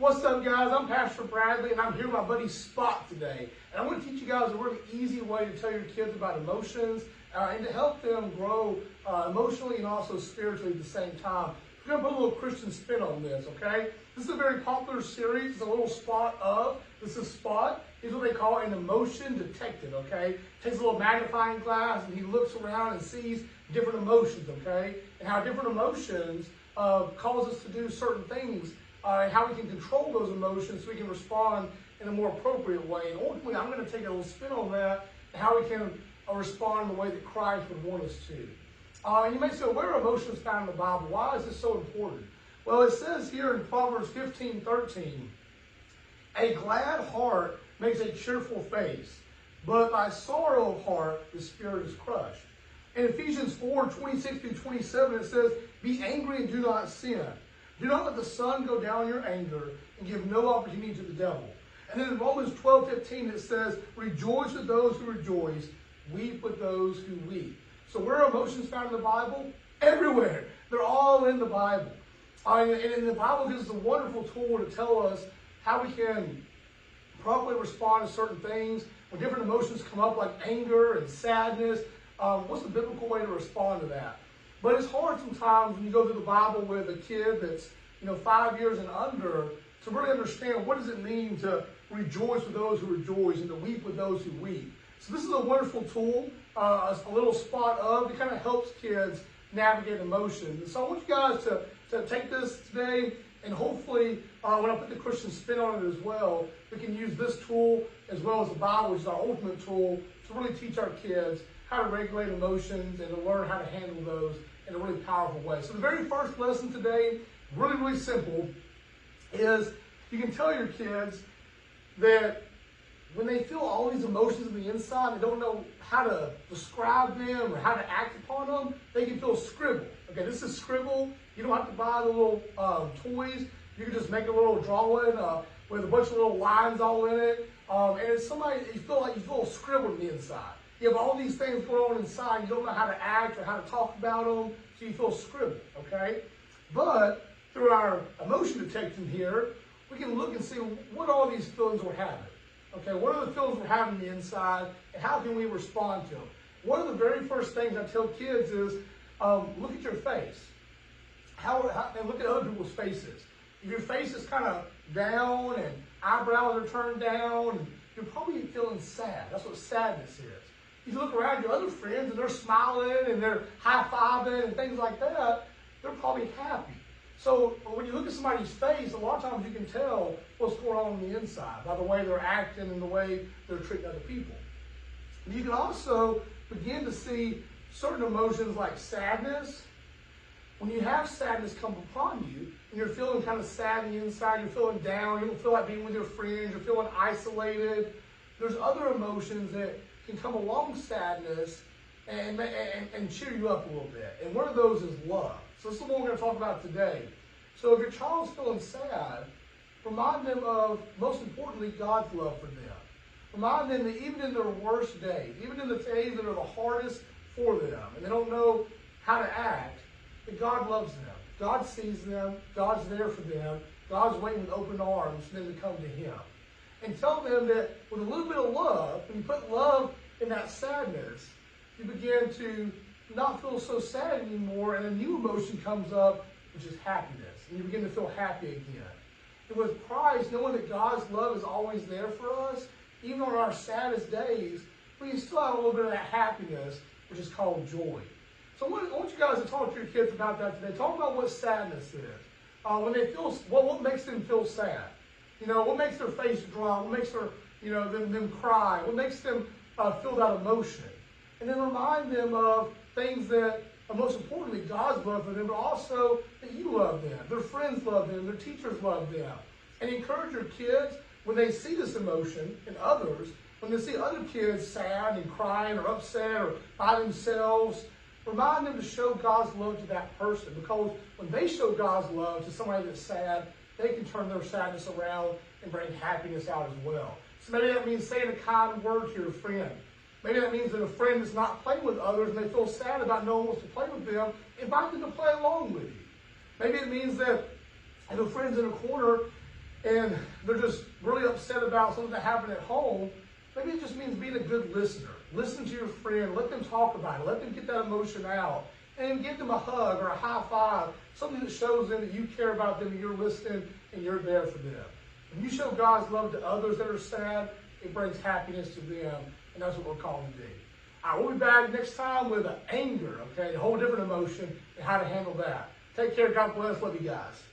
What's up, guys? I'm Pastor Bradley, and I'm here with my buddy Spot today. And I want to teach you guys a really easy way to tell your kids about emotions and to help them grow emotionally and also spiritually at the same time. We're going to put a little Christian spin on this, okay? This is a very popular series. It's a little Spot of. This is Spot. He's what they call an emotion detective, okay? Takes a little magnifying glass and he looks around and sees different emotions, okay? And how different emotions cause us to do certain things and how we can control those emotions so we can respond in a more appropriate way. And ultimately, I'm going to take a little spin on that and how we can respond in the way that Christ would want us to. And you may say, where are emotions found in the Bible? Why is this so important? Well, it says here in Proverbs 15:13, a glad heart makes a cheerful face, but by sorrow of heart the spirit is crushed. In Ephesians 4:26-27, it says, be angry and do not sin. Do not let the sun go down in your anger and give no opportunity to the devil. And then in Romans 12:15, it says, rejoice with those who rejoice, weep with those who weep. So where are emotions found in the Bible? Everywhere. They're all in the Bible. And the Bible gives us a wonderful tool to tell us how we can properly respond to certain things. When different emotions come up like anger and sadness, what's the biblical way to respond to that? But it's hard sometimes when you go through the Bible with a kid that's 5 years and under to really understand what does it mean to rejoice with those who rejoice and to weep with those who weep. So this is a wonderful tool, a little Spot of. It kind of helps kids navigate emotions. And so I want you guys to take this today, and hopefully when I put the Christian spin on it as well, we can use this tool as well as the Bible, which is our ultimate tool, to really teach our kids how to regulate emotions and to learn how to handle those in a really powerful way. So the very first lesson today, really, really simple, is you can tell your kids that when they feel all these emotions on the inside, they don't know how to describe them or how to act upon them, they can feel scribble. Okay, this is scribble. You don't have to buy the little toys. You can just make a little drawing with a bunch of little lines all in it. And it's somebody, you feel scribble on the inside. You have all these things going on inside. You don't know how to act or how to talk about them, so you feel scribble, okay? But through our emotion detection here, we can look and see what all these feelings we're having. Okay, what are the feelings we're having on the inside, and how can we respond to them? One of the very first things I tell kids is, look at your face. And look at other people's faces. If your face is kind of down and eyebrows are turned down, you're probably feeling sad. That's what sadness is. You look around your other friends and they're smiling and they're high-fiving and things like that, they're probably happy. So when you look at somebody's face, a lot of times you can tell what's going on the inside by the way they're acting and the way they're treating other people. And you can also begin to see certain emotions like sadness. When you have sadness come upon you and you're feeling kind of sad on the inside, you're feeling down, you don't feel like being with your friends, you're feeling isolated, there's other emotions that can come along sadness and cheer you up a little bit. And one of those is love. So this is what we're going to talk about today. So if your child's feeling sad, remind them of, most importantly, God's love for them. Remind them that even in their worst days, even in the days that are the hardest for them, and they don't know how to act, that God loves them. God sees them. God's there for them. God's waiting with open arms for them to come to Him. And tell them that with a little bit of love, when you put love in that sadness, you begin to not feel so sad anymore, and a new emotion comes up, which is happiness. And you begin to feel happy again. And with Christ, knowing that God's love is always there for us, even on our saddest days, we can still have a little bit of that happiness, which is called joy. So I want you guys to talk to your kids about that today. Talk about what sadness is. When they feel, what makes them feel sad? What makes their face drop? What makes them cry? What makes them feel that emotion? And then remind them of things that are most importantly God's love for them, but also that you love them. Their friends love them. Their teachers love them. And encourage your kids when they see this emotion in others, when they see other kids sad and crying or upset or by themselves, remind them to show God's love to that person, because when they show God's love to somebody that's sad, they can turn their sadness around and bring happiness out as well. So maybe that means saying a kind word to your friend. Maybe that means that a friend is not playing with others and they feel sad about no one wants to play with them. Invite them to play along with you. Maybe it means that if a friend's in a corner and they're just really upset about something that happened at home, maybe it just means being a good listener. Listen to your friend, let them talk about it, let them get that emotion out, and give them a hug or a high five, something that shows them that you care about them and you're listening and you're there for them. When you show God's love to others that are sad, it brings happiness to them, and that's what we're called to do. All right, we'll be back next time with anger, okay, a whole different emotion and how to handle that. Take care, God bless, love you guys.